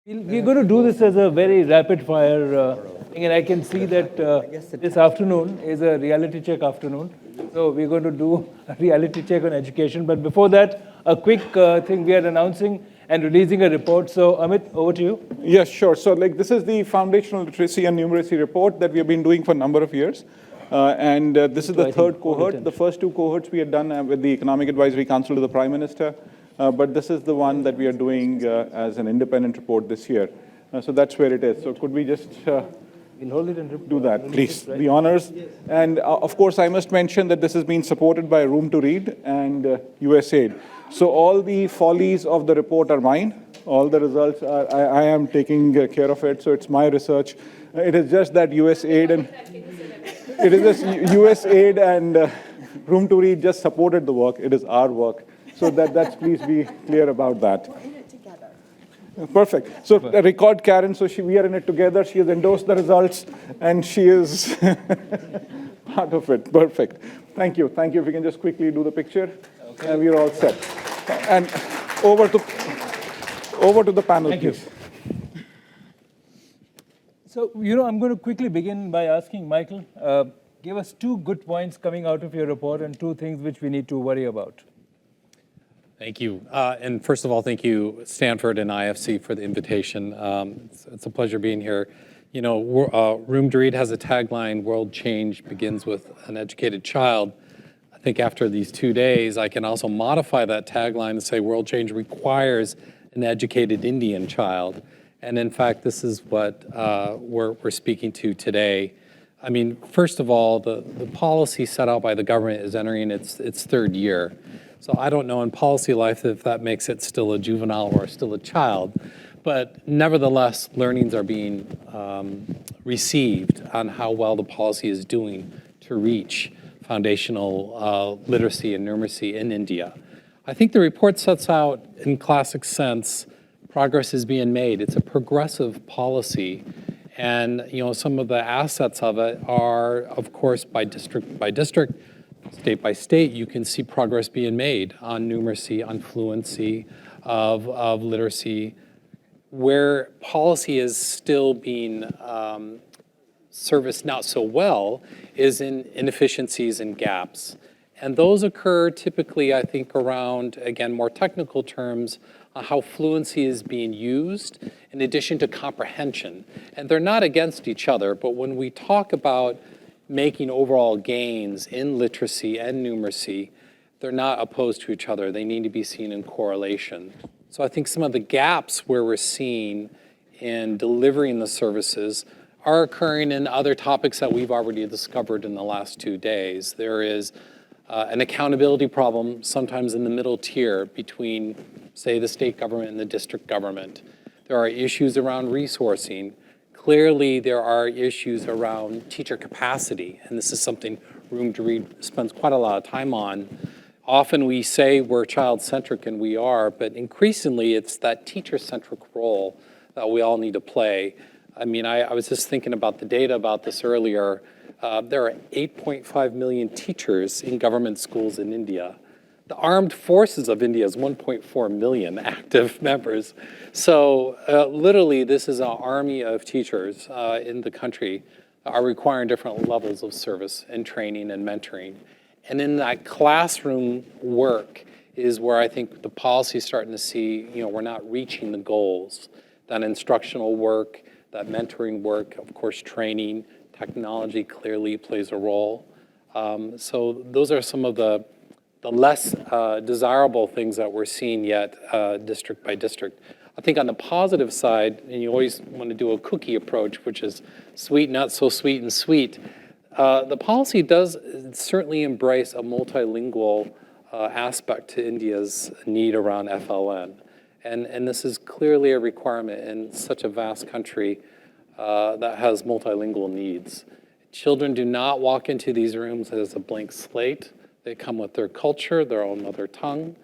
We're going to do this as a very rapid fire thing, and I can see that this afternoon is a reality check afternoon. So we're going to do a reality check on education. But before that, a quick thing we are announcing and releasing a report. So Amit, over to you. Yes, sure. So this is the foundational literacy and numeracy report that we have been doing for a number of years. And this is the third cohort. The first two cohorts we had done with the Economic Advisory Council to the Prime Minister. But this is the one that we are doing as an independent report this year. So that's where it is. So could we just do that, please? The honors. And of course, I must mention that this has been supported by Room to Read and USAID. So all the follies of the report are mine. All the results are, I am taking care of it. So it's my research. It is just that USAID and Room to Read just supported the work. It is our work. So that's please be clear about that. We're in it together. Perfect. So record Karen. So we are in it together. She has endorsed the results, and she is part of it. Perfect. Thank you. Thank you. If we can just quickly do the picture, okay. We're all set. And over to the panel, Thank please. You. So I'm going to quickly begin by asking Michael, give us 2 good points coming out of your report and 2 things which we need to worry about. Thank you. And first of all, thank you, Stanford and IFC, for the invitation. It's a pleasure being here. Room to Read has a tagline, "World change begins with an educated child." I think after these 2 days, I can also modify that tagline and say, "World change requires an educated Indian child." And in fact, this is what we're speaking to today. I mean, first of all, the policy set out by the government is entering its 3rd year. So I don't know in policy life if that makes it still a juvenile or still a child, but nevertheless, learnings are being received on how well the policy is doing to reach foundational literacy and numeracy in India. I think the report sets out, in classic sense, progress is being made. It's a progressive policy, and some of the assets of it are, of course, by district, state by state, you can see progress being made on numeracy, on fluency of literacy. Where policy is still being serviced not so well is in inefficiencies and gaps. And those occur typically, I think, around, again, more technical terms, how fluency is being used in addition to comprehension. And they're not against each other, but when we talk about making overall gains in literacy and numeracy, they're not opposed to each other. They need to be seen in correlation. So I think some of the gaps where we're seeing in delivering the services are occurring in other topics that we've already discovered in the last 2 days. There is an accountability problem sometimes in the middle tier between, say, the state government and the district government. There are issues around resourcing. Clearly, there are issues around teacher capacity, and this is something Room to Read spends quite a lot of time on. Often we say we're child-centric, and we are, but increasingly it's that teacher-centric role that we all need to play. I mean, I was just thinking about the data about this earlier. There are 8.5 million teachers in government schools in India. The armed forces of India is 1.4 million active members. So literally, this is an army of teachers in the country that are requiring different levels of service and training and mentoring. And in that classroom work is where I think the policy is starting to see, we're not reaching the goals. That instructional work, that mentoring work, of course, training, technology clearly plays a role. So those are some of the less desirable things that we're seeing yet district by district. I think on the positive side, and you always want to do a cookie approach, which is sweet, not so sweet, and sweet, the policy does certainly embrace a multilingual aspect to India's need around FLN. And this is clearly a requirement in such a vast country that has multilingual needs. Children do not walk into these rooms as a blank slate. They come with their culture, their own mother tongue,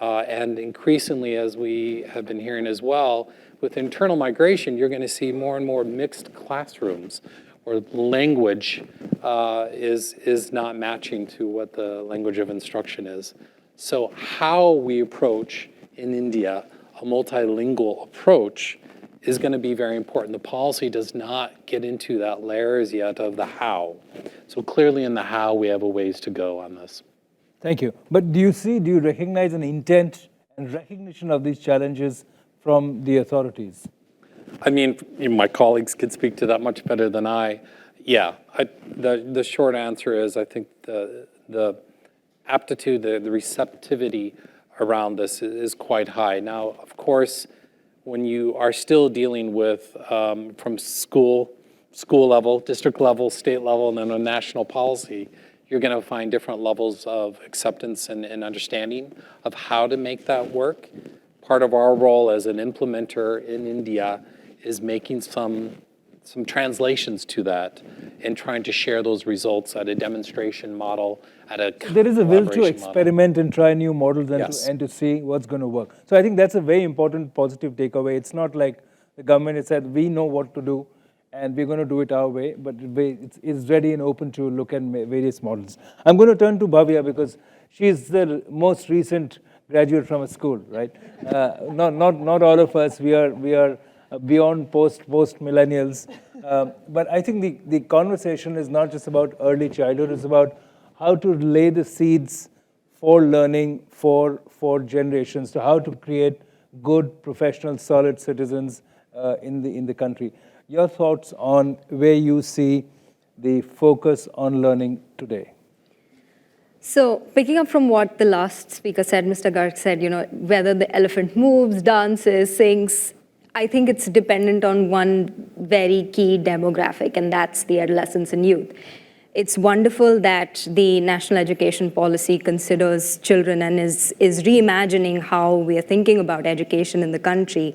and increasingly, as we have been hearing as well, with internal migration, you're going to see more and more mixed classrooms where language is not matching to what the language of instruction is. So how we approach in India a multilingual approach is going to be very important. The policy does not get into that layers yet of the how. So clearly in the how, we have a ways to go on this. Thank you. But do you recognize an intent and recognition of these challenges from the authorities? I mean, my colleagues could speak to that much better than I. Yeah, the short answer is I think the aptitude, the receptivity around this is quite high. Now, of course, when you are still dealing with from school level, district level, state level, and then a national policy, you're going to find different levels of acceptance and understanding of how to make that work. Part of our role as an implementer in India is making some translations to that and trying to share those results at a demonstration model, at a There is a will to collaboration experiment model. and try new models and, Yes. to see what's going to work. So I think that's a very important positive takeaway. It's not like the government has said, we know what to do and we're going to do it our way, but it's ready and open to look at various models. I'm going to turn to Bhavya because she's the most recent graduate from a school, right? Not all of us. We are beyond post millennials. But I think the conversation is not just about early childhood. It's about how to lay the seeds for learning for generations, to how to create good, professional, solid citizens in the country. Your thoughts on where you see the focus on learning today? So picking up from what the last speaker said, Mr. Garg said, whether the elephant moves, dances, sings, I think it's dependent on one very key demographic, and that's the adolescents and youth. It's wonderful that the national education policy considers children and is reimagining how we are thinking about education in the country,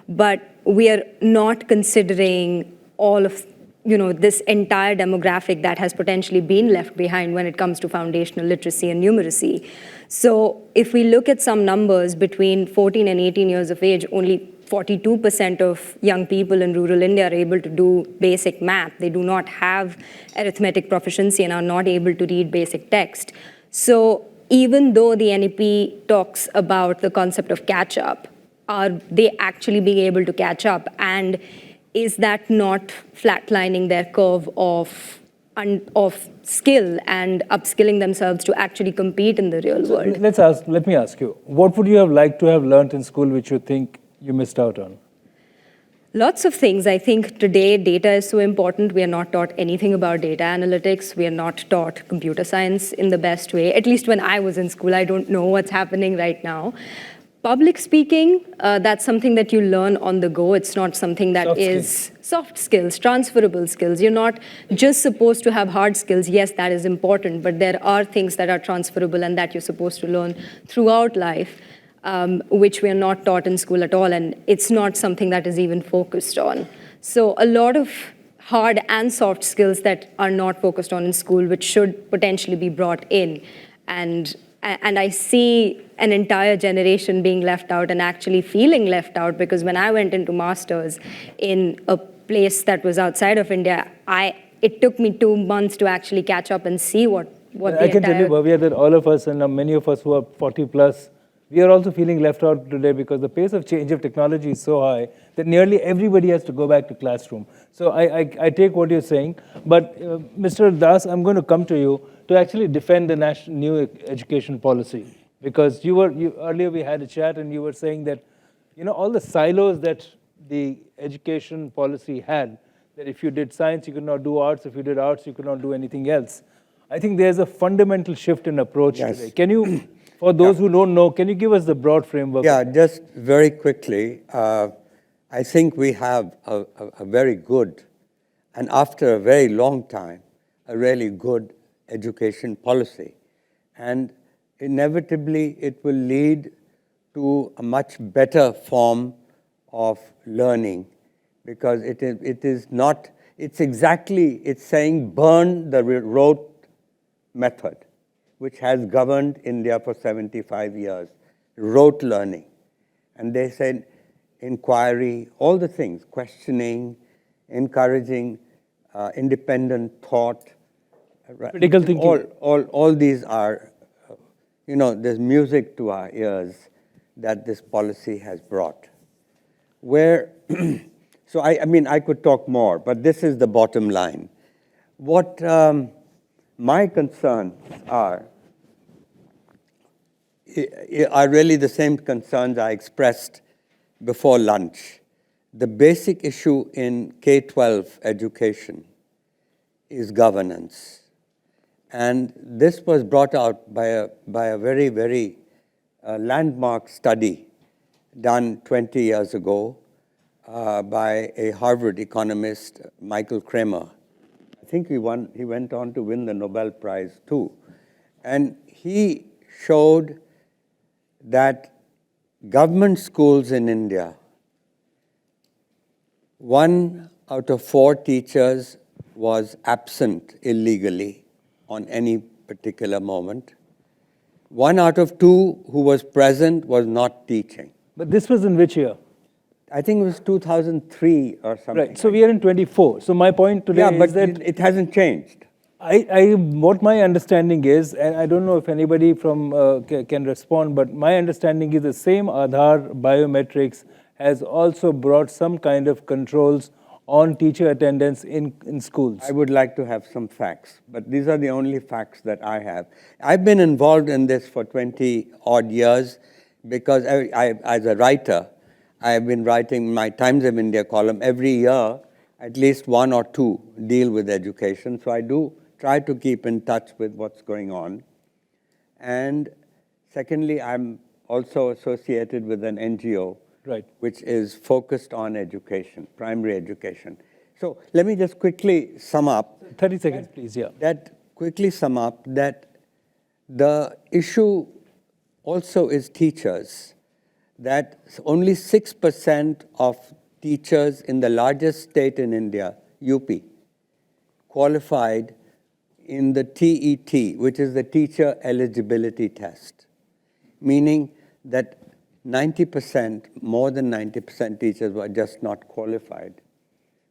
but we are not considering all of this entire demographic that has potentially been left behind when it comes to foundational literacy and numeracy. So if we look at some numbers, between 14 and 18 years of age, only 42% of young people in rural India are able to do basic math. They do not have arithmetic proficiency and are not able to read basic text. So even though the NEP talks about the concept of catch-up, are they actually being able to catch up? And is that not flatlining their curve of skill and upskilling themselves to actually compete in the real world? Let me ask you, what would you have liked to have learned in school which you think you missed out on? Lots of things. I think today data is so important. We are not taught anything about data analytics. We are not taught computer science in the best way. At least when I was in school, I don't know what's happening right now. Public speaking, that's something that you learn on the go. It's not something that is soft skills, transferable skills. You're not just supposed to have hard skills. Yes, that is important, but there are things that are transferable and that you're supposed to learn throughout life, which we are not taught in school at all, and it's not something that is even focused on. So a lot of hard and soft skills that are not focused on in school, which should potentially be brought in. And I see an entire generation being left out and actually feeling left out, because when I went into masters in a place that was outside of India, it took me 2 months to actually catch up and see what I can tell you, Bhavya, that all of us and many of us who are 40 plus, we are also feeling left out today because the pace of change of technology is so high that nearly everybody has to go back to classroom. So I take what you're saying, but Mr. Das, I'm going to come to you to actually defend the national new education policy, because earlier we had a chat and you were saying that all the silos that the education policy had, that if you did science you could not do arts, if you did arts you could not do anything else. I think there's a fundamental shift in approach today. Can you, for those who don't know, can you give us the broad framework? Yeah, just very quickly, I think we have a very good, and after a very long time, a really good education policy. And inevitably, it will lead to a much better form of learning, because it is not, it's saying burn the rote method, which has governed India for 75 years, rote learning. And they said inquiry, all the things, questioning, encouraging independent thought. Critical thinking. All these are, there's music to our ears that this policy has brought. Where So I mean, I could talk more, but this is the bottom line. What my concerns are really the same concerns I expressed before lunch. The basic issue in K-12 education is governance. And this was brought out by a very, very landmark study done 20 years ago by a Harvard economist, Michael Kramer. I think he went on to win the Nobel Prize too. And he showed that government schools in India, 1 out of 4 teachers was absent illegally on any particular moment. 1 out of 2 who was present was not teaching. But this was in which year? I think it was 2003 or something. Right, so we are in 24. So my point today is that... Yeah, but it hasn't changed. What my understanding is, and I don't know if anybody from can respond, but my understanding is the same Aadhaar biometrics has also brought some kind of controls on teacher attendance in schools. I would like to have some facts, but these are the only facts that I have. I've been involved in this for 20-odd years because as a writer, I have been writing my Times of India column every year. At least 1 or 2 deal with education, so I do try to keep in touch with what's going on. And secondly, I'm also associated with an NGO, right, which is focused on education, primary education. So let me just quickly sum up. 30 seconds, please, yeah. Quickly sum up that the issue also is teachers, that only 6% of teachers in the largest state in India, UP, qualified in the TET, which is the teacher eligibility test, meaning that 90%, more than 90% teachers were just not qualified.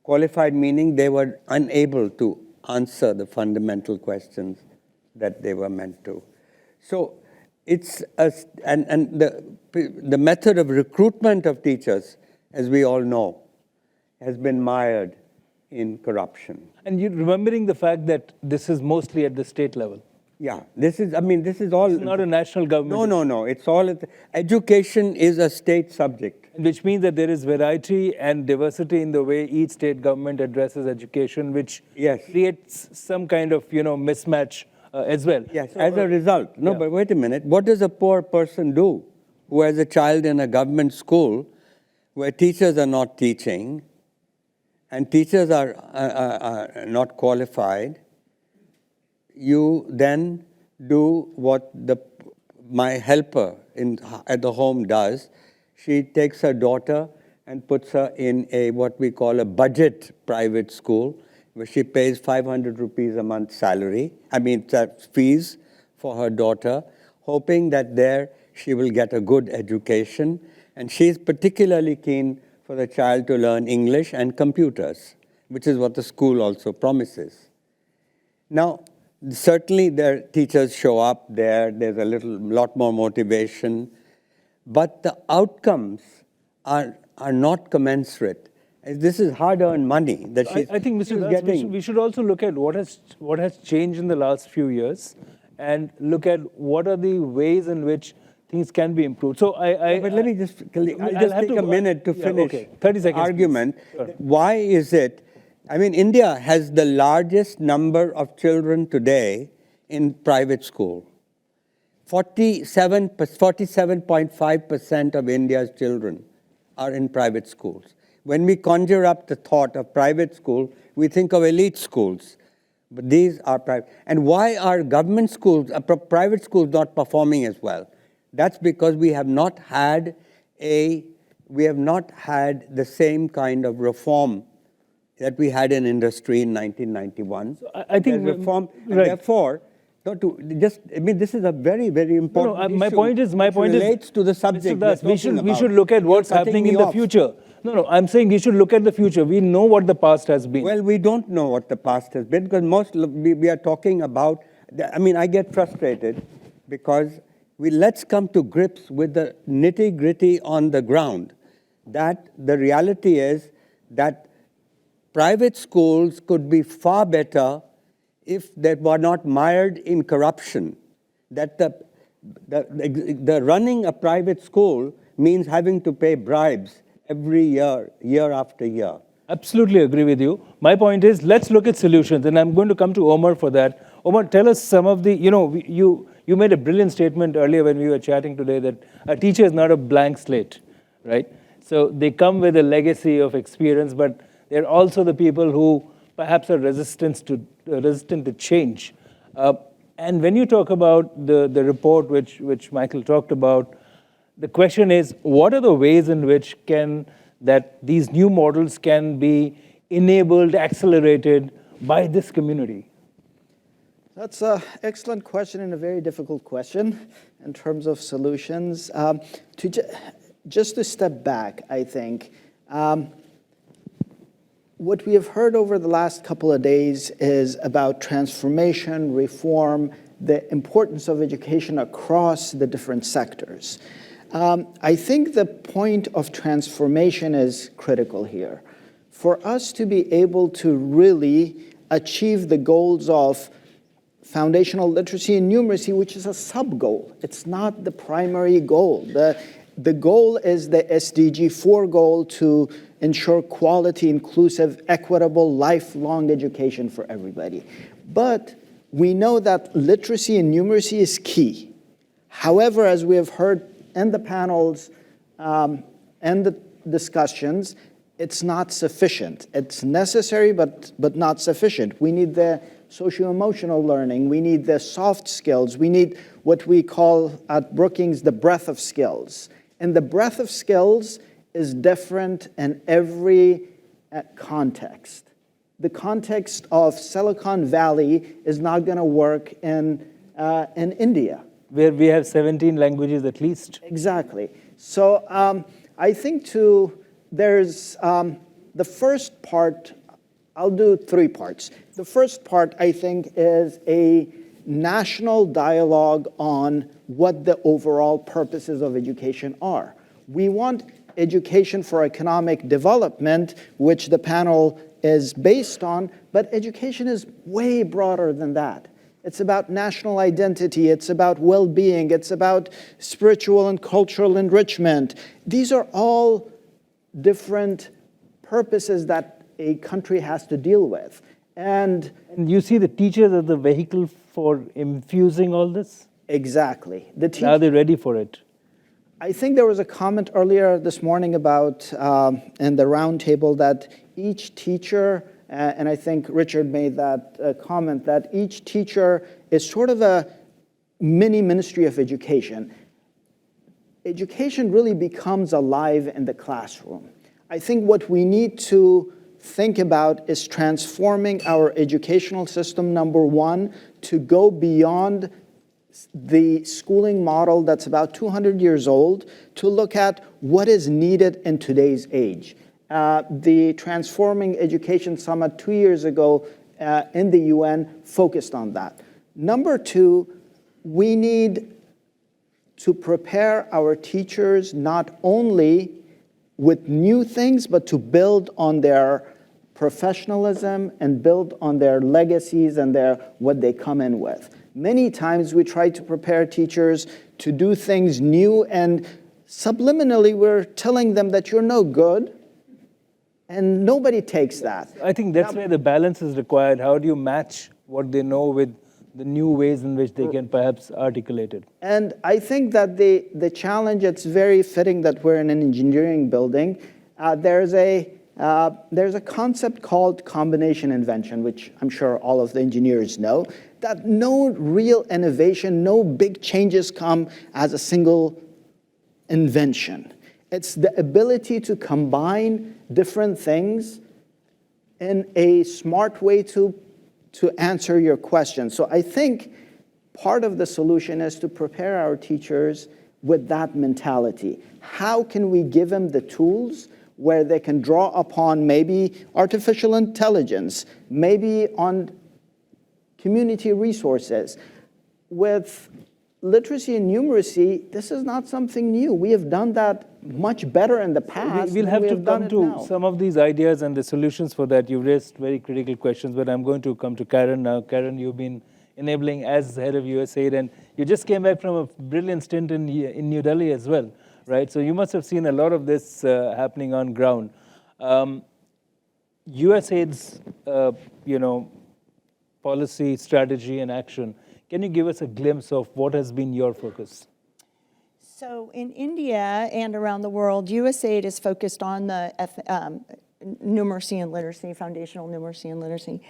Qualified meaning they were unable to answer the fundamental questions that they were meant to. So it's the method of recruitment of teachers, as we all know, has been mired in corruption. And you're remembering the fact that this is mostly at the state level. Yeah, this is all... It's not a national government. No, it's all... Education is a state subject. Which means that there is variety and diversity in the way each state government addresses education, which creates some kind of, mismatch as well. Yes, so, as a result. No, but wait a minute. What does a poor person do who has a child in a government school where teachers are not teaching and teachers are not qualified? You then do what my helper at the home does. She takes her daughter and puts her in what we call a budget private school, where she pays 500 rupees a month fees for her daughter, hoping that there she will get a good education. And she's particularly keen for the child to learn English and computers, which is what the school also promises. Now, certainly their teachers show up there, there's a lot more motivation, but the outcomes are not commensurate. This is hard-earned money that I think, Mr. Das, we should also look at what has changed in the last few years and look at what are the ways in which things can be improved. So but let me just take a minute to finish 30 seconds, argument. Sure. Why is it? I mean, India has the largest number of children today in private school. 47.5% of India's children are in private schools. When we conjure up the thought of private school, we think of elite schools. But these are private. And why are government schools, private schools not performing as well? That's because we have not had the same kind of reform that we had in industry in 1991. So I think reform, and therefore, this is a very, very important issue. My point is, relates to the subject. We should look at what's happening in the future. No, I'm saying we should look at the future. We know what the past has been. Well, we don't know what the past has been because we are talking about. I get frustrated because let's come to grips with the nitty-gritty on the ground. That the reality is that private schools could be far better if they were not mired in corruption, that the running a private school means having to pay bribes every year, year after year. Absolutely agree with you. My point is, let's look at solutions, and I'm going to come to Omar for that. Omar, tell us some of the, you made a brilliant statement earlier when we were chatting today that a teacher is not a blank slate, right? So they come with a legacy of experience, but they're also the people who perhaps are resistant to change. And when you talk about the report which Michael talked about, the question is, what are the ways in which these new models can be enabled, accelerated by this community? That's an excellent question and a very difficult question in terms of solutions. Just to step back, I think, what we have heard over the last couple of days is about transformation, reform, the importance of education across the different sectors. I think the point of transformation is critical here. For us to be able to really achieve the goals of foundational literacy and numeracy, which is a sub-goal. It's not the primary goal. The goal is the SDG 4 goal to ensure quality, inclusive, equitable, lifelong education for everybody. But we know that literacy and numeracy is key. However, as we have heard in the panels and the discussions, it's not sufficient. It's necessary, but not sufficient. We need the socio-emotional learning. We need the soft skills. We need what we call at Brookings the breadth of skills. And the breadth of skills is different in every context. The context of Silicon Valley is not going to work in India, where we have 17 languages at least. Exactly. So I think there's the first part. I'll do 3 parts. The first part, I think, is a national dialogue on what the overall purposes of education are. We want education for economic development, which the panel is based on, but education is way broader than that. It's about national identity, it's about well-being, it's about spiritual and cultural enrichment. These are all different purposes that a country has to deal with. And you see the teachers as the vehicle for infusing all this? Exactly. Are they ready for it? I think there was a comment earlier this morning about, in the roundtable, that each teacher, and I think Richard made that comment, that each teacher is sort of a mini ministry of education. Education really becomes alive in the classroom. I think what we need to think about is transforming our educational system, number one, to go beyond the schooling model that's about 200 years old to look at what is needed in today's age. The Transforming Education Summit 2 years ago in the UN focused on that. Number two, we need to prepare our teachers not only with new things, but to build on their professionalism and build on their legacies and what they come in with. Many times we try to prepare teachers to do things new, and subliminally we're telling them that you're no good, and nobody takes that. I think that's where the balance is required. How do you match what they know with the new ways in which they can perhaps articulate it? And I think that the challenge, it's very fitting that we're in an engineering building. There's a concept called combination invention, which I'm sure all of the engineers know, that no real innovation, no big changes come as a single invention. It's the ability to combine different things in a smart way to answer your question. So I think part of the solution is to prepare our teachers with that mentality. How can we give them the tools where they can draw upon maybe artificial intelligence, maybe on community resources, with literacy and numeracy, this is not something new. We have done that much better in the past. We'll than have we to have done come it to now. some of these ideas and the solutions for that. You raised very critical questions, but I'm going to come to Karen now. Karen, you've been enabling as head of USAID, and you just came back from a brilliant stint in New Delhi as well, right? So you must have seen a lot of this happening on ground. USAID's, policy, strategy, and action. Can you give us a glimpse of what has been your focus? So in India and around the world, USAID is focused on the numeracy and literacy, foundational numeracy and literacy,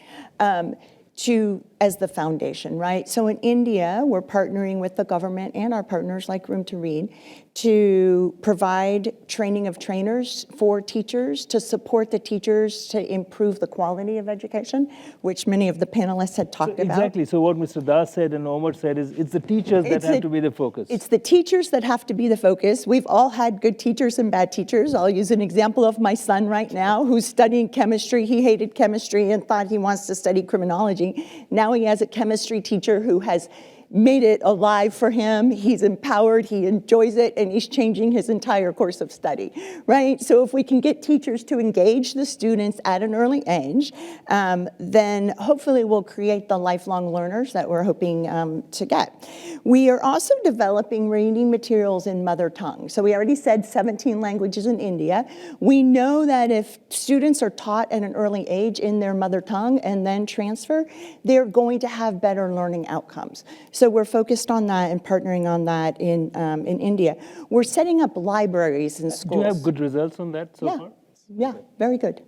as the foundation, right? So in India, we're partnering with the government and our partners like Room to Read to provide training of trainers for teachers, to support the teachers to improve the quality of education, which many of the panelists had talked about. Exactly. So what Mr. Das said and Omar said is it's the teachers that have to be the focus. It's the teachers that have to be the focus. We've all had good teachers and bad teachers. I'll use an example of my son right now who's studying chemistry. He hated chemistry and thought he wants to study criminology. Now he has a chemistry teacher who has made it alive for him. He's empowered, he enjoys it, and he's changing his entire course of study, right? So if we can get teachers to engage the students at an early age, then hopefully we'll create the lifelong learners that we're hoping to get. We are also developing reading materials in mother tongue. So we already said 17 languages in India. We know that if students are taught at an early age in their mother tongue and then transfer, they're going to have better learning outcomes. So we're focused on that and partnering on that in India. We're setting up libraries in schools. Do you have good results on that so far? Yeah, very good.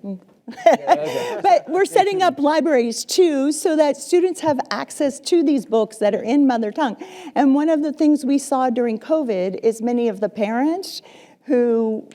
But we're setting up libraries too so that students have access to these books that are in mother tongue. And one of the things we saw during COVID is many of the parents who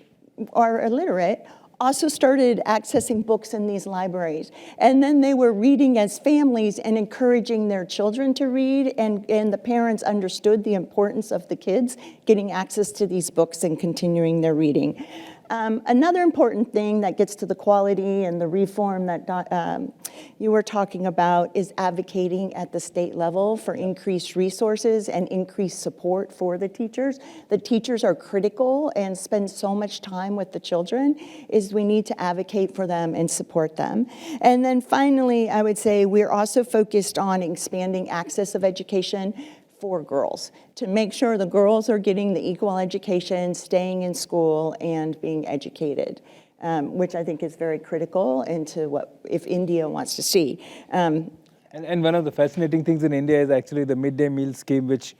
are illiterate also started accessing books in these libraries. And then they were reading as families and encouraging their children to read, and the parents understood the importance of the kids getting access to these books and continuing their reading. Another important thing that gets to the quality and the reform that you were talking about is advocating at the state level for increased resources and increased support for the teachers. The teachers are critical and spend so much time with the children, is we need to advocate for them and support them. And then finally, I would say we're also focused on expanding access of education for girls, to make sure the girls are getting the equal education, staying in school, and being educated, which I think is very critical into what if India wants to see. And one of the fascinating things in India is actually the midday meal scheme, which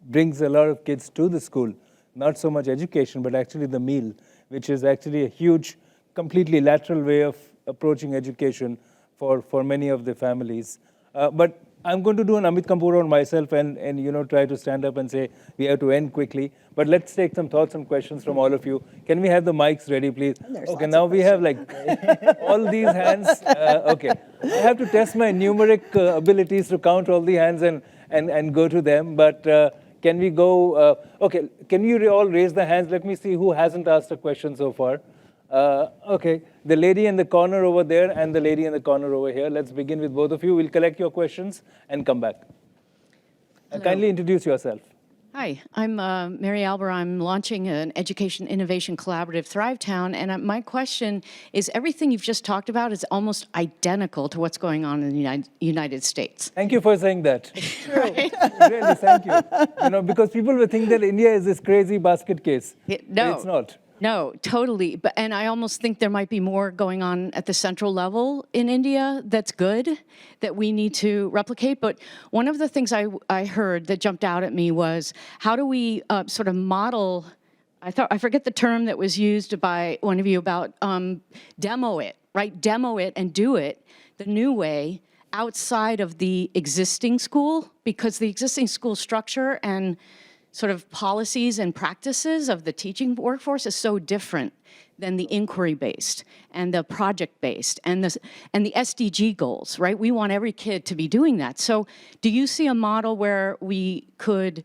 brings a lot of kids to the school. Not so much education, but actually the meal, which is actually a huge, completely lateral way of approaching education for many of the families. But I'm going to do an Amit Kapoor on myself and try to stand up and say we have to end quickly. But let's take some thoughts and questions from all of you. Can we have the mics ready, please? Okay, now we have like all these hands. Okay, I have to test my numeric abilities to count all the hands and go to them. But can we go? Okay, can you all raise the hands? Let me see who hasn't asked a question so far. Okay, the lady in the corner over there and the lady in the corner over here. Let's begin with both of you. We'll collect your questions and come back. Kindly introduce yourself. Hi, I'm Mary Alber. I'm launching an education innovation collaborative, Thrivetown, and my question is, everything you've just talked about is almost identical to what's going on in the United States. Thank you for saying that. Right? Really, thank you. Because people will think that India is this crazy basket case. No. It's not. No, totally. And I almost think there might be more going on at the central level in India that's good, that we need to replicate. But one of the things I heard that jumped out at me was, how do we sort of model, I forget the term that was used by one of you about demo it, right? Demo it and do it the new way outside of the existing school, because the existing school structure and sort of policies and practices of the teaching workforce is so different than the inquiry-based and the project-based and the SDG goals, right? We want every kid to be doing that. So do you see a model where we could,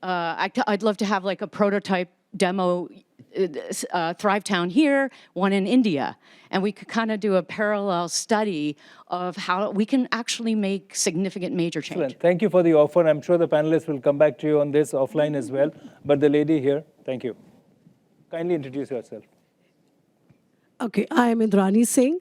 I'd love to have like a prototype demo Thrivetown here, one in India. And we could kind of do a parallel study of how we can actually make significant major change. Excellent. Thank you for the offer. I'm sure the panelists will come back to you on this offline as well. But the lady here, thank you. Kindly introduce yourself. Okay, I am Indrani Singh,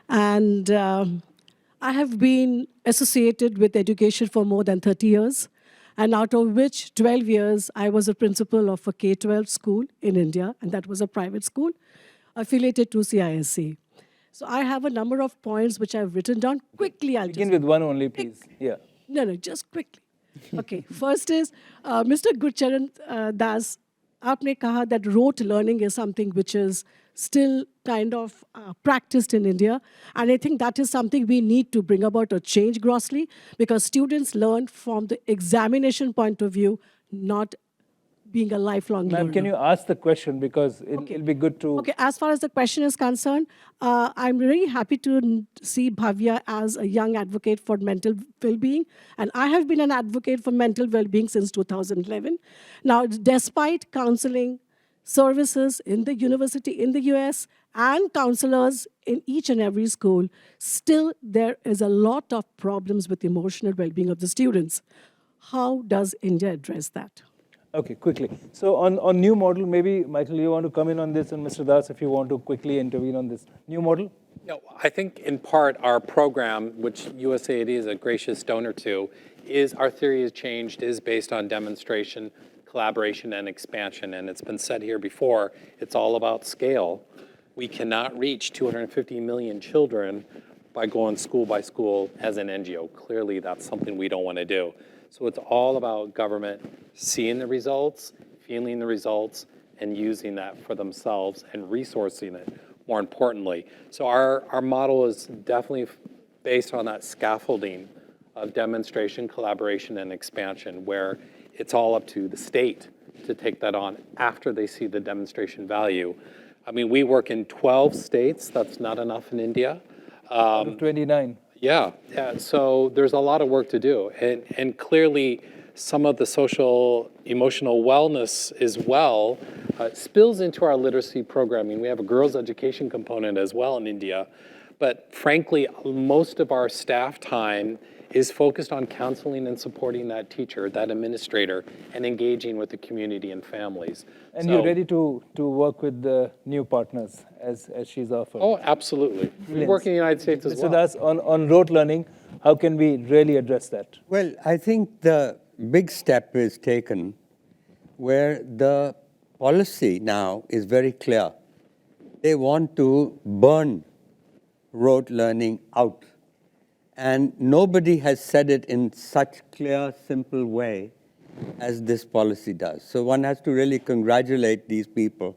and I have been associated with education for more than 30 years, and out of which 12 years I was a principal of a K-12 school in India, and that was a private school affiliated to CISC. So I have a number of points which I've written down. Quickly, I'll Begin with one only, please. Yeah. No, just quickly. Okay, first is Mr. Gurcharan Das, aapne kaha that rote learning is something which is still kind of practiced in India. And I think that is something we need to bring about a change grossly, because students learn from the examination point of view, not being a lifelong learner. Ma'am, can you ask the question, because it'll be good to... Okay, as far as the question is concerned, I'm really happy to see Bhavya as a young advocate for mental well-being, and I have been an advocate for mental well-being since 2011. Now, despite counseling services in the university in the US and counselors in each and every school, still there is a lot of problems with emotional well-being of the students. How does India address that? Okay, quickly. So on new model, maybe, Michael, you want to come in on this, and Mr. Das, if you want to quickly intervene on this. New model? No, I think in part our program, which USAID is a gracious donor to, is our theory has changed, is based on demonstration, collaboration, and expansion. And it's been said here before, it's all about scale. We cannot reach 250 million children by going school by school as an NGO. Clearly, that's something we don't want to do. So it's all about government seeing the results, feeling the results, and using that for themselves and resourcing it, more importantly. So our model is definitely based on that scaffolding of demonstration, collaboration, and expansion, where it's all up to the state to take that on after they see the demonstration value. I mean, we work in 12 states. That's not enough in India. Out of 29. Yeah, so there's a lot of work to do. And clearly, some of the social, emotional wellness as well spills into our literacy programming. We have a girls' education component as well in India. But frankly, most of our staff time is focused on counseling and supporting that teacher, that administrator, and engaging with the community and families. And you're ready to work with the new partners as she's offered? Oh, absolutely. We work in the United States as well. Mr. Das, on rote learning, how can we really address that? Well, I think the big step is taken where the policy now is very clear. They want to burn rote learning out. And nobody has said it in such clear, simple way as this policy does. So one has to really congratulate these people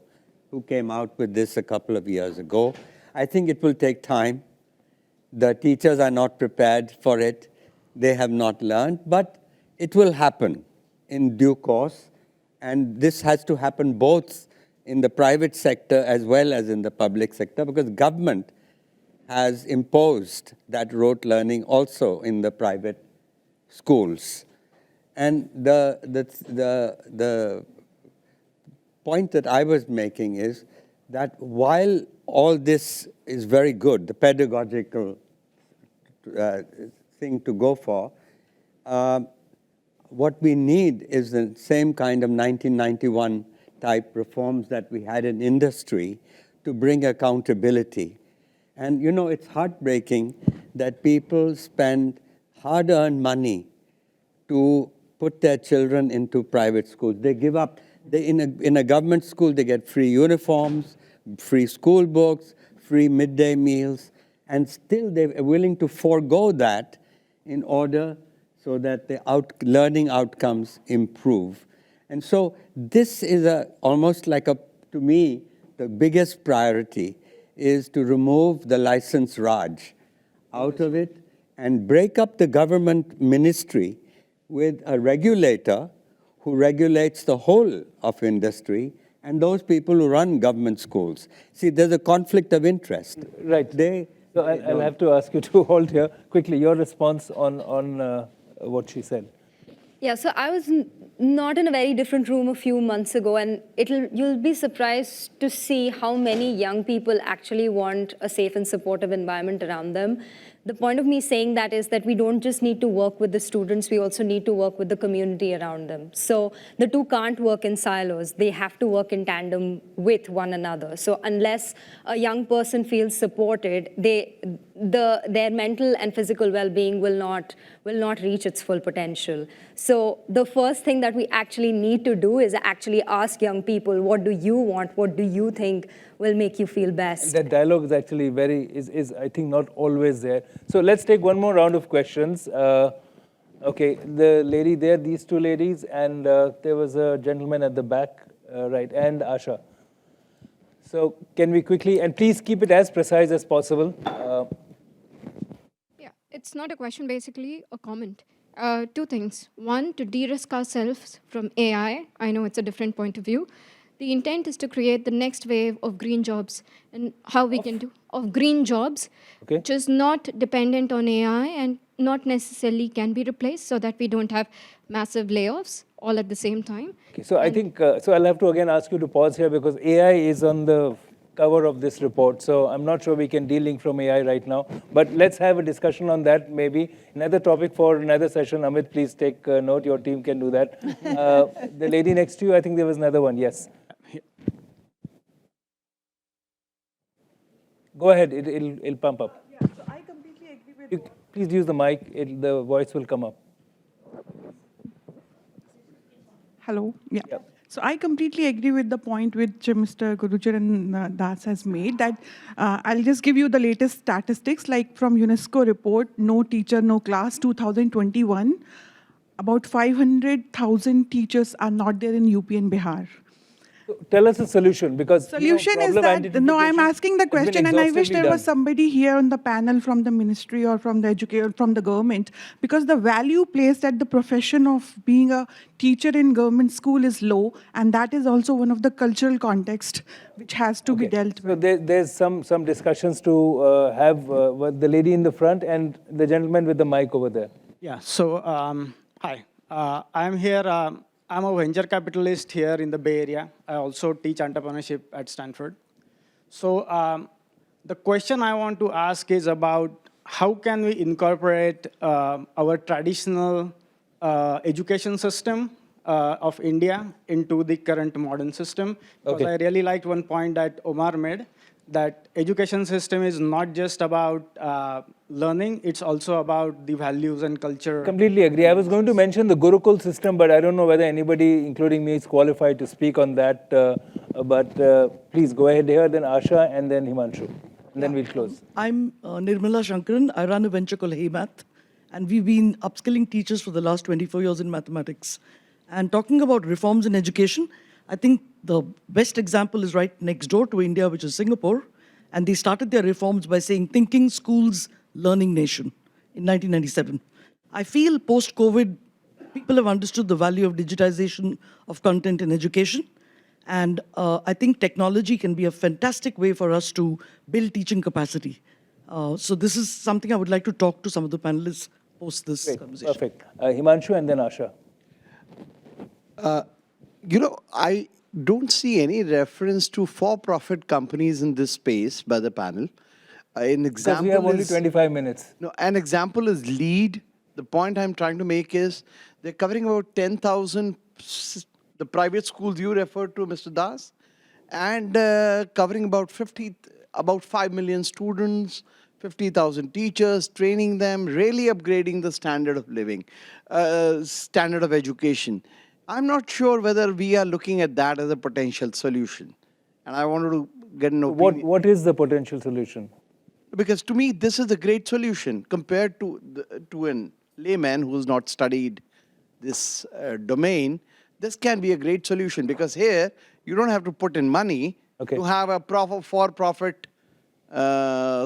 who came out with this a couple of years ago. I think it will take time. The teachers are not prepared for it. They have not learned, but it will happen in due course. And this has to happen both in the private sector as well as in the public sector, because government has imposed that rote learning also in the private schools. And the point that I was making is that while all this is very good, the pedagogical thing to go for, what we need is the same kind of 1991 type reforms that we had in industry to bring accountability. And you know, it's heartbreaking that people spend hard-earned money to put their children into private schools. They give up. In a government school, they get free uniforms, free school books, free midday meals, and still they're willing to forego that in order so that the learning outcomes improve. And so this is almost like to me, the biggest priority is to remove the license Raj out of it and break up the government ministry with a regulator who regulates the whole of industry and those people who run government schools. See, there's a conflict of interest. Right. So I'll have to ask you to hold here quickly. Your response on what she said. Yeah, so I was not in a very different room a few months ago, and you'll be surprised to see how many young people actually want a safe and supportive environment around them. The point of me saying that is that we don't just need to work with the students, we also need to work with the community around them. So the two can't work in silos. They have to work in tandem with one another. So unless a young person feels supported, their mental and physical well-being will not reach its full potential. So the first thing that we actually need to do is actually ask young people, what do you want? What do you think will make you feel best? That dialogue is actually is I think not always there. So let's take one more round of questions. Okay, the lady there, these two ladies, and there was a gentleman at the back, right, and Asha. So can we quickly, and please keep it as precise as possible. Yeah, it's not a question, basically a comment. Two things. One, to de-risk ourselves from AI. I know it's a different point of view. The intent is to create the next wave of green jobs, and how we can do of green jobs, Okay. which is not dependent on AI and not necessarily can be replaced, so that we don't have massive layoffs all at the same time. Okay, so I think, so I'll have to again ask you to pause here because AI is on the cover of this report. So I'm not sure we can de-link from AI right now, but let's have a discussion on that maybe. Another topic for another session. Amit, please take note. Your team can do that. The lady next to you, I think there was another one. Yes. Go ahead. It'll pump up. Yeah, so I completely agree with. Please use the mic. The voice will come up. Hello. Yeah. So I completely agree with the point which Mr. Gurcharan Das has made, that I'll just give you the latest statistics, like from UNESCO report, No Teacher, No Class, 2021, about 500,000 teachers are not there in UP and Bihar. Tell us a solution, because Solution is that, no, I'm asking the question, and I wish there was somebody here on the panel from the ministry or from the education, from the government, because the value placed at the profession of being a teacher in government school is low, and that is also one of the cultural context which has to be dealt with. So there's some discussions to have with the lady in the front and the gentleman with the mic over there. Yeah, so hi, I'm here. I'm a venture capitalist here in the Bay Area. I also teach entrepreneurship at Stanford. So the question I want to ask is about how can we incorporate our traditional education system of India into the current modern system? Because I really liked one point that Omar made, that education system is not just about learning, it's also about the values and culture. Completely agree. I was going to mention the Gurukul system, but I don't know whether anybody, including me, is qualified to speak on that. But please go ahead here, then Asha, and then Himanshu. And then we'll close. I'm Nirmala Shankaran. I run a venture called Hey Math, and we've been upskilling teachers for the last 24 years in mathematics. And talking about reforms in education, I think the best example is right next door to India, which is Singapore. And they started their reforms by saying, thinking schools, learning nation in 1997. I feel post-COVID, people have understood the value of digitization of content in education. And I think technology can be a fantastic way for us to build teaching capacity. So this is something I would like to talk to some of the panelists post this conversation. Perfect. Himanshu and then Asha. I don't see any reference to for-profit companies in this space by the panel. An example because we have only 25 minutes. No, an example is LEAD. The point I'm trying to make is they're covering about 10,000, the private schools you referred to, Mr. Das, and covering about 5 million students, 50,000 teachers, training them, really upgrading the standard of living, standard of education. I'm not sure whether we are looking at that as a potential solution. And I wanted to get an opinion. What is the potential solution? Because to me, this is a great solution compared to a layman who's not studied this domain. This can be a great solution because here, you don't have to put in money to have a for-profit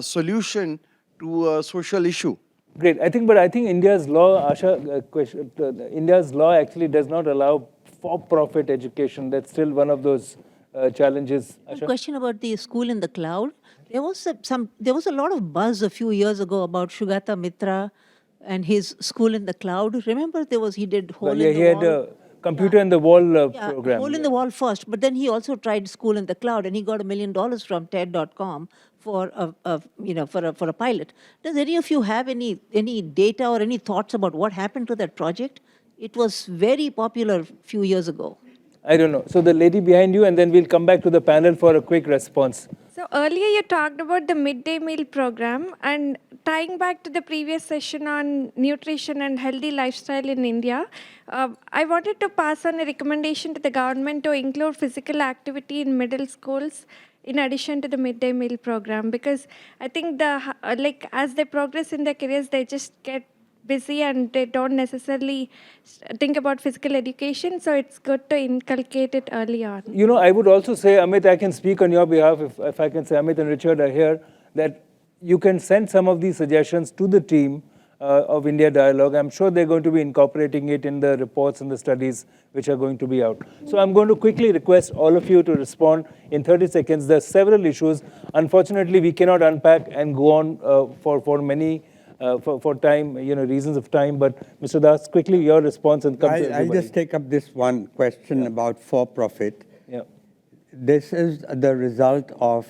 solution to a social issue. Great. I think India's law, Asha, India's law actually does not allow for-profit education. That's still one of those challenges. A question about the school in the cloud. There was a lot of buzz a few years ago about Shugata Mitra and his school in the cloud. Remember, he did hole Well, in the he had wall. a computer in the wall Yeah, program. hole in the wall first, but then he also tried school in the cloud, and he got $1 million from TED.com for for a pilot. Does any of you have any data or any thoughts about what happened to that project? It was very popular a few years ago. I don't know. So the lady behind you, and then we'll come back to the panel for a quick response. So earlier you talked about the midday meal program, and tying back to the previous session on nutrition and healthy lifestyle in India, I wanted to pass on a recommendation to the government to include physical activity in middle schools in addition to the midday meal program, because I think as they progress in their careers, they just get busy and they don't necessarily think about physical education, so it's good to inculcate it early on. You know, I would also say, Amit, I can speak on your behalf, if I can say, Amit and Richard are here, that you can send some of these suggestions to the team of India Dialogue. I'm sure they're going to be incorporating it in the reports and the studies which are going to be out. So I'm going to quickly request all of you to respond in 30 seconds. There are several issues. Unfortunately, we cannot unpack and go on for many for time, reasons of time. But Mr. Das, quickly your response and come to everybody. I'll just take up this one question about for-profit. Yeah. This is the result of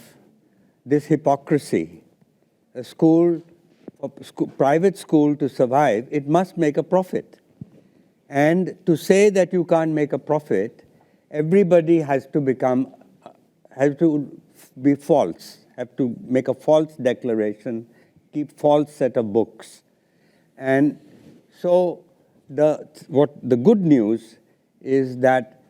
this hypocrisy. A private school to survive, it must make a profit. And to say that you can't make a profit, everybody has to be false, have to make a false declaration, keep false set of books. And so the good news is that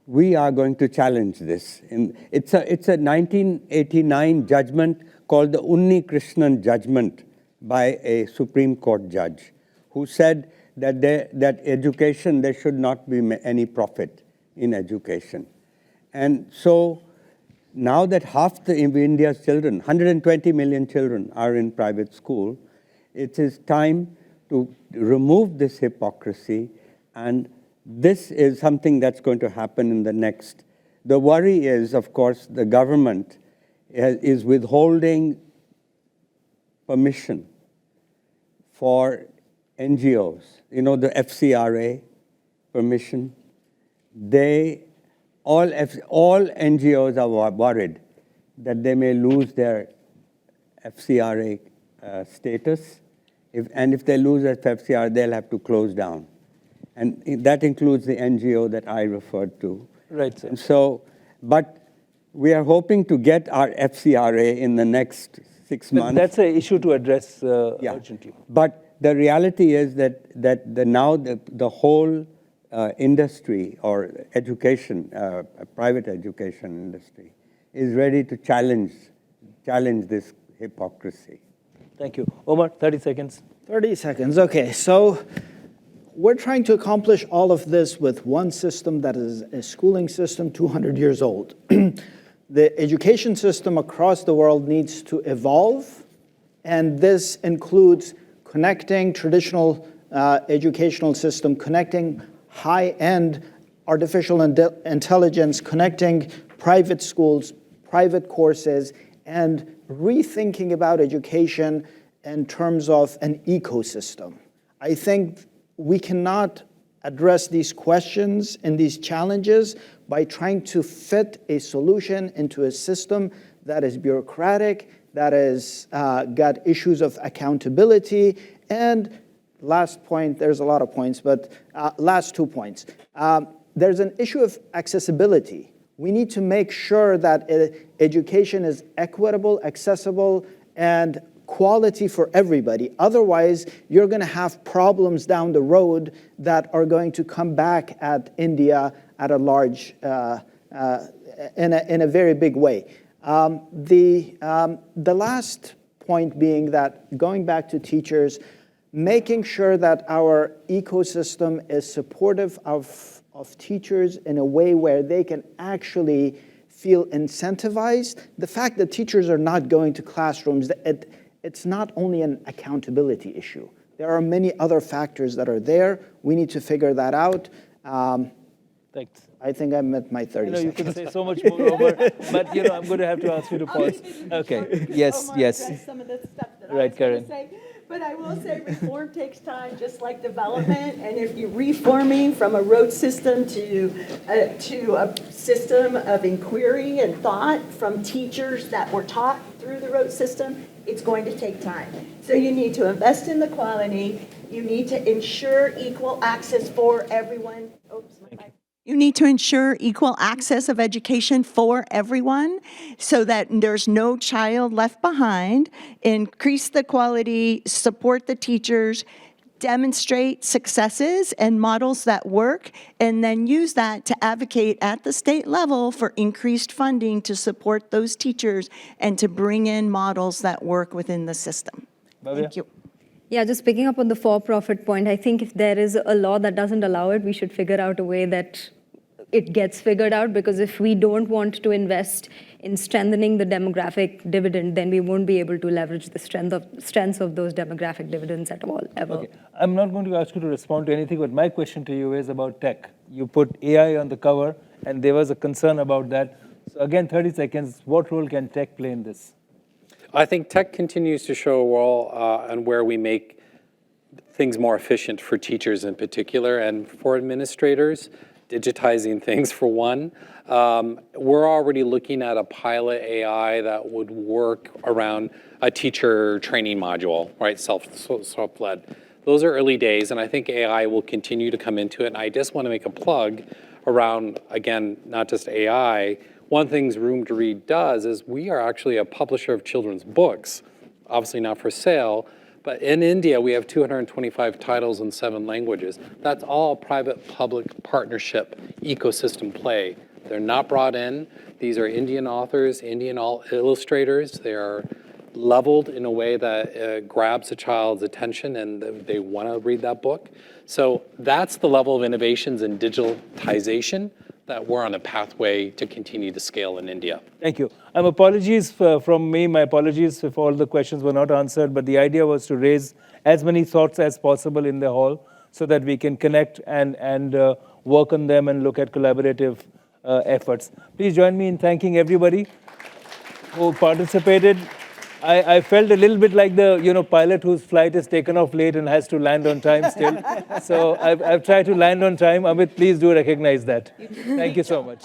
we are going to challenge this. It's a 1989 judgment called the Unni Krishnan judgment by a Supreme Court judge who said that there should not be any profit in education. And so now that half of India's children, 120 million children, are in private school, it is time to remove this hypocrisy, and this is something that's going to happen in the next. The worry is, of course, the government is withholding permission for NGOs, the FCRA permission. All NGOs are worried that they may lose their FCRA status. If they lose their FCRA, they'll have to close down. And that includes the NGO that I referred to. Right, sir. And so, but we are hoping to get our FCRA in the next 6 months. That's an issue to address urgently. But the reality is that now the whole industry or education, private education industry, is ready to challenge this hypocrisy. Thank you. Omar, 30 seconds. 30 seconds, okay. So we're trying to accomplish all of this with one system that is a schooling system 200 years old. The education system across the world needs to evolve, and this includes connecting traditional educational system, connecting high-end artificial intelligence, connecting private schools, private courses, and rethinking about education in terms of an ecosystem. I think we cannot address these questions and these challenges by trying to fit a solution into a system that is bureaucratic, that is got issues of accountability. And last point, there's a lot of points, but last 2 points. There's an issue of accessibility. We need to make sure that education is equitable, accessible, and quality for everybody. Otherwise, you're going to have problems down the road that are going to come back at India at a large, in a very big way. The last point being that, going back to teachers, making sure that our ecosystem is supportive of teachers in a way where they can actually feel incentivized. The fact that teachers are not going to classrooms, it's not only an accountability issue. There are many other factors that are there. We need to figure that out. Thanks. I think I'm at my 30 seconds. You can say so much more, Omar, but I'm going to have to ask you to pause. Okay. Yes, Omar yes. addressed some of the stuff that Right, I was going Karen. to say. But I will say reform takes time, just like development. And if you're reforming from a rote system to a system of inquiry and thought from teachers that were taught through the rote system, it's going to take time. So you need to invest in the quality. You need to ensure equal access for everyone. Oops, my mic. You need to ensure equal access of education for everyone so that there's no child left behind, increase the quality, support the teachers, demonstrate successes and models that work, and then use that to advocate at the state level for increased funding to support those teachers and to bring in models that work within the system. Bhavya? Thank you. Yeah, just picking up on the for-profit point, I think if there is a law that doesn't allow it, we should figure out a way that it gets figured out, because if we don't want to invest in strengthening the demographic dividend, then we won't be able to leverage the strengths of those demographic dividends at all, ever. Okay. I'm not going to ask you to respond to anything, but my question to you is about tech. You put AI on the cover, and there was a concern about that. So again, 30 seconds, what role can tech play in this? I think tech continues to show a role on where we make things more efficient for teachers in particular, and for administrators, digitizing things for one. We're already looking at a pilot AI that would work around a teacher training module, right, self-led. Those are early days, and I think AI will continue to come into it. And I just want to make a plug around, again, not just AI. One thing Room to Read does is we are actually a publisher of children's books, obviously not for sale, but in India, we have 225 titles in 7 languages. That's all private-public partnership ecosystem play. They're not brought in. These are Indian authors, Indian illustrators. They are leveled in a way that grabs a child's attention and they want to read that book. So that's the level of innovations in digitization that we're on a pathway to continue to scale in India. Thank you. Apologies from me. My apologies if all the questions were not answered, but the idea was to raise as many thoughts as possible in the hall so that we can connect and work on them and look at collaborative efforts. Please join me in thanking everybody who participated. I felt a little bit like the pilot whose flight is taken off late and has to land on time still. So I've tried to land on time. Amit, please do recognize that. Thank you so much.